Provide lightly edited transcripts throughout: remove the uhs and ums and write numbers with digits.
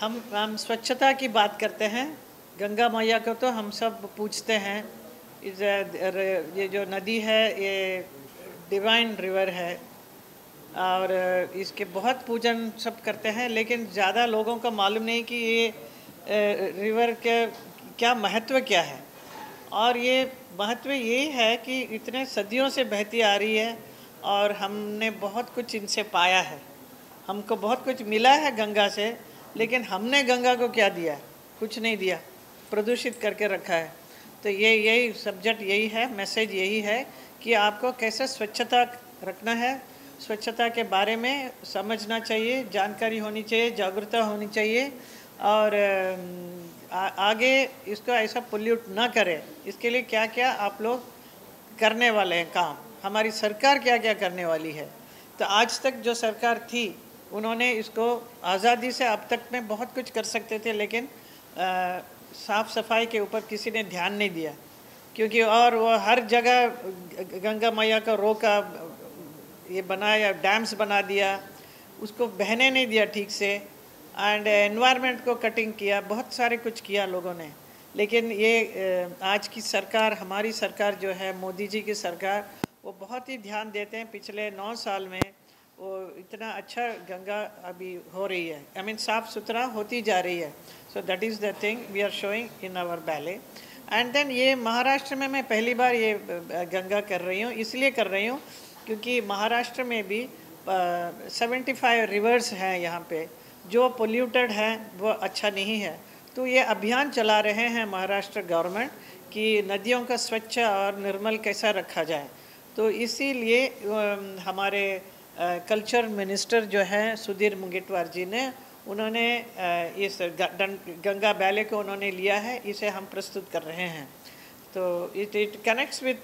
हम स्वच्छता की बात करते हैं। गंगा मैया को तो हम सब पूछते हैं। ये जो नदी है ये डिवाइन रिवर है और इसके बहुत पूजन सब करते हैं, लेकिन ज़्यादा लोगों को मालूम नहीं कि ये रिवर के क्या महत्व क्या है। और ये महत्व यही है कि इतने सदियों से बहती आ रही है और हमने बहुत कुछ इनसे पाया है। हमको बहुत कुछ मिला है गंगा से, लेकिन हमने गंगा को क्या दिया? कुछ नहीं दिया, प्रदूषित करके रखा है। तो ये यही सब्जेक्ट यही है, मैसेज यही है कि आपको कैसे स्वच्छता रखना है, स्वच्छता के बारे में समझना चाहिए, जानकारी होनी चाहिए, जागरूकता होनी चाहिए और आगे इसको ऐसा पोल्यूट ना करें। इसके लिए क्या क्या आप लोग करने वाले हैं काम, हमारी सरकार क्या क्या करने वाली है। तो आज तक जो सरकार थी उन्होंने इसको आज़ादी से अब तक में बहुत कुछ कर सकते थे, लेकिन साफ़ सफाई के ऊपर किसी ने ध्यान नहीं दिया, क्योंकि और वो हर जगह गंगा मैया का रोका, ये बनाया, डैम्स बना दिया, उसको बहने नहीं दिया ठीक से, एंड एनवायरनमेंट को कटिंग किया, बहुत सारे कुछ किया लोगों ने। लेकिन ये आज की सरकार, हमारी सरकार जो है, मोदी जी की सरकार, वो बहुत ही ध्यान देते हैं। पिछले 9 साल में वो इतना अच्छा गंगा अभी हो रही है, आई मीन साफ़ सुथरा होती जा रही है। So that is the thing we are showing in our valley. And then ये महाराष्ट्र में मैं पहली बार ये गंगा कर रही हूँ, इसलिए कर रही हूँ क्योंकि महाराष्ट्र में भी 75 रिवर्स हैं यहाँ पे जो पोल्यूटेड हैं, वो अच्छा नहीं है। तो ये अभियान चला रहे हैं महाराष्ट्र गवर्नमेंट कि नदियों का स्वच्छ और निर्मल कैसा रखा जाए। तो इसीलिए हमारे कल्चर मिनिस्टर जो हैं सुधीर मुंगेटवार जी ने, उन्होंने इस गंगा बैले को उन्होंने लिया है, इसे हम प्रस्तुत कर रहे हैं। तो it connects with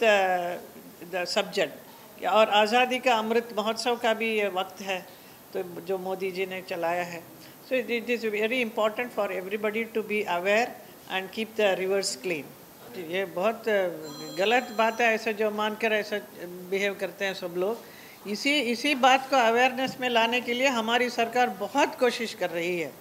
the subject. और आज़ादी का अमृत महोत्सव का भी ये वक्त है, तो जो मोदी जी ने चलाया है। So it is very important for everybody to be aware and keep the rivers clean. ये बहुत गलत बात है, ऐसा जो मानकर ऐसा बिहेव करते हैं सब लोग। इसी बात को अवेयरनेस में लाने के लिए हमारी सरकार बहुत कोशिश कर रही है।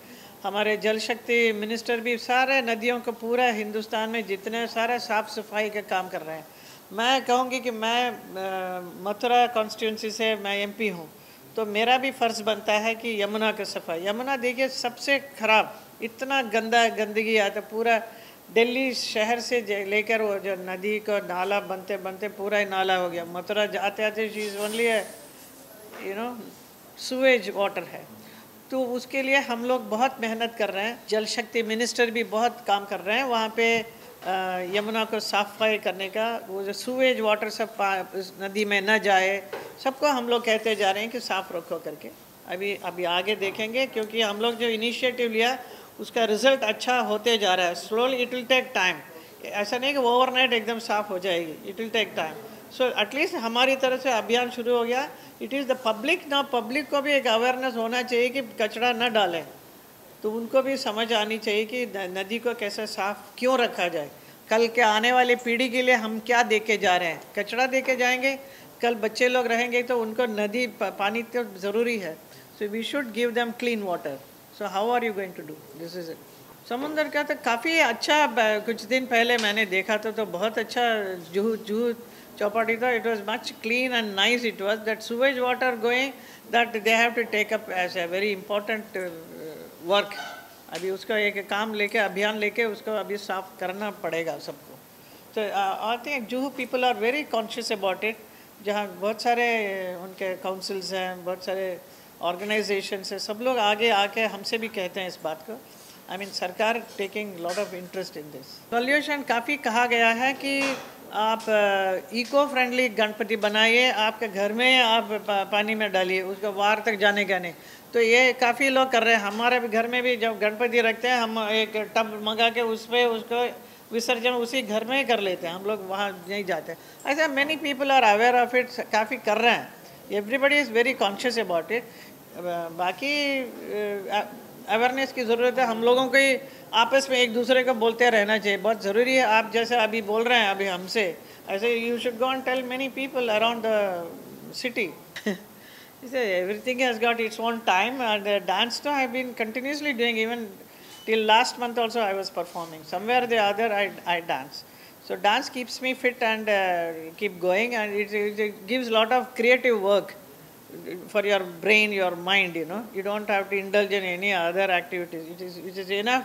हमारे जल शक्ति मिनिस्टर भी सारे नदियों को, पूरा हिंदुस्तान में जितने सारे साफ़ सफाई का काम कर रहे हैं। मैं कहूँगी कि मैं मथुरा कॉन्स्टिट्यूंसी से मैं एमपी हूँ, तो मेरा भी फ़र्ज़ बनता है कि यमुना की सफाई। यमुना देखिए सबसे ख़राब, इतना गंदगी आता, पूरा दिल्ली शहर से लेकर वो जो नदी को नाला बनते बनते पूरा ही नाला हो गया। मथुरा आते आते चीज़ ओनली है सुवेज वाटर है। तो उसके लिए हम लोग बहुत मेहनत कर रहे हैं। जल शक्ति मिनिस्टर भी बहुत काम कर रहे हैं वहाँ पे यमुना को सफाई करने का। वो जो सुवेज वाटर सब नदी में न जाए, सबको हम लोग कहते जा रहे हैं कि साफ़ रखो करके। अभी आगे देखेंगे, क्योंकि हम लोग जो इनिशिएटिव लिया उसका रिज़ल्ट अच्छा होते जा रहा है। Slowly, it will take time. ऐसा नहीं कि ओवरनाइट एकदम साफ़ हो जाएगी, it will take time. So at least हमारी तरफ से अभियान शुरू हो गया। इट इज़ द पब्लिक ना, पब्लिक को भी एक अवेयरनेस होना चाहिए कि कचरा न डालें। तो उनको भी समझ आनी चाहिए कि नदी को कैसे साफ़ क्यों रखा जाए। कल के आने वाली पीढ़ी के लिए हम क्या दे के जा रहे हैं? कचरा दे के जाएंगे, कल बच्चे लोग रहेंगे तो उनको नदी पानी तो ज़रूरी है। So we should give them clean water. So how are you going to do this? Is it. समुंदर का तो काफ़ी अच्छा, कुछ दिन पहले मैंने देखा था, तो बहुत अच्छा जूहू चौपाटी था। It was much clean and nice. It was that sewage water going, that they have to take up as a very important work. अभी उसका एक काम लेके, अभियान लेके उसको अभी साफ करना पड़ेगा सबको। तो I think Juhu people are very conscious about it. जहाँ बहुत सारे उनके काउंसिल्स हैं, बहुत सारे ऑर्गेनाइजेशंस हैं, सब लोग आगे आके हमसे भी कहते हैं इस बात को। आई मीन सरकार taking lot of interest in this. Solution काफ़ी कहा गया है कि आप इको फ्रेंडली गणपति बनाइए, आपके घर में आप पानी में डालिए, उसको बाहर तक जाने का नहीं। तो ये काफ़ी लोग कर रहे हैं। हमारे भी घर में भी जब गणपति रखते हैं, हम एक टब मंगा के उस पर उसको विसर्जन उसी घर में ही कर लेते हैं, हम लोग वहाँ नहीं जाते। ऐसा many people are aware of it, काफ़ी कर रहे हैं। Everybody is very conscious about it. बाकी अवेयरनेस की ज़रूरत है। हम लोगों को ही आपस में एक दूसरे को बोलते रहना चाहिए, बहुत ज़रूरी है। आप जैसे अभी बोल रहे हैं अभी हमसे, ऐसे you should go and tell many people around the city. Everything has got its own time, and dance too I have been continuously doing. Even Till last month also I was performing. Somewhere or the other I dance. So dance keeps me fit and keep going, and it gives a lot of creative work for your brain, your mind, you know. You don't have to indulge in any other activities. It is enough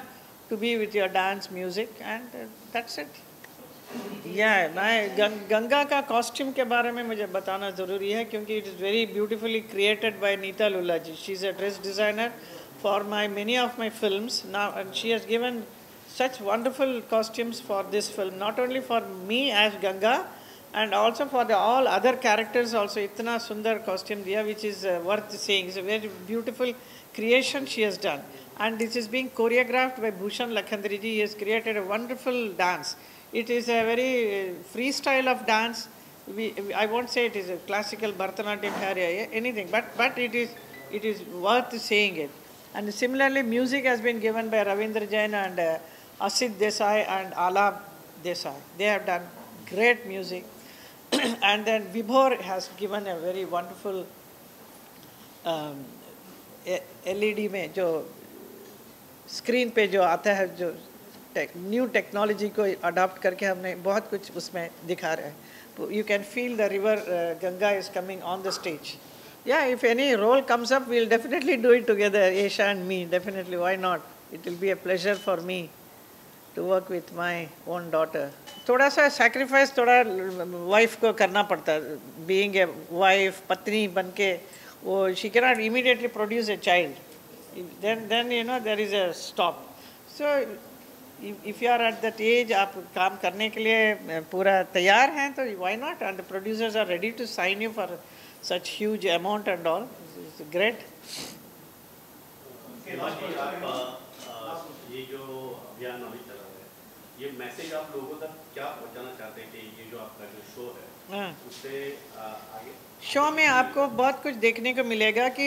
to be with your dance, music, and that's it. मैं गंगा का costume के बारे में मुझे बताना ज़रूरी है क्योंकि it is very beautifully created by Neeta Lulla ji. She is a dress designer for my many of my films now, and she has given such wonderful costumes for this film, not only for me as Ganga and also for the all other characters also. Itna sundar costume diya, which is worth seeing. It's a very beautiful creation she has done, and this is being choreographed by Bhushan Lakhandri ji. He has created a wonderful dance. It is a very freestyle of dance. I won't say it is a classical Bharatanatyam area, anything, but it is worth seeing it. And similarly, music has been given by Ravindra Jain and Asit Desai and Alap Desai. They have done great music. And then Vibhor has given a very wonderful LED में जो screen पे जो आता है, जो new technology को adopt करके हमने बहुत कुछ उसमें दिखा रहे हैं. You can feel the river Ganga is coming on the stage. Yeah, if any role comes up, we'll definitely do it together, Aisha and me, definitely. Why not? It will be a pleasure for me to work with my own daughter. थोड़ा सा sacrifice थोड़ा wife को करना पड़ता है. Being a wife, पत्नी बनके, वो she cannot immediately produce a child. Then you know there is a stop. So if you are at that age, आप काम करने के लिए पूरा तैयार हैं, तो why not? And the producers are ready to sign you for such huge amount and all. It's great. ये जो अभियान अभी चला है, ये मैसेज आप लोगों तक क्या पहुंचाना चाहते हैं कि ये जो आपका जो शो है उससे आगे? शो में आपको बहुत कुछ देखने को मिलेगा कि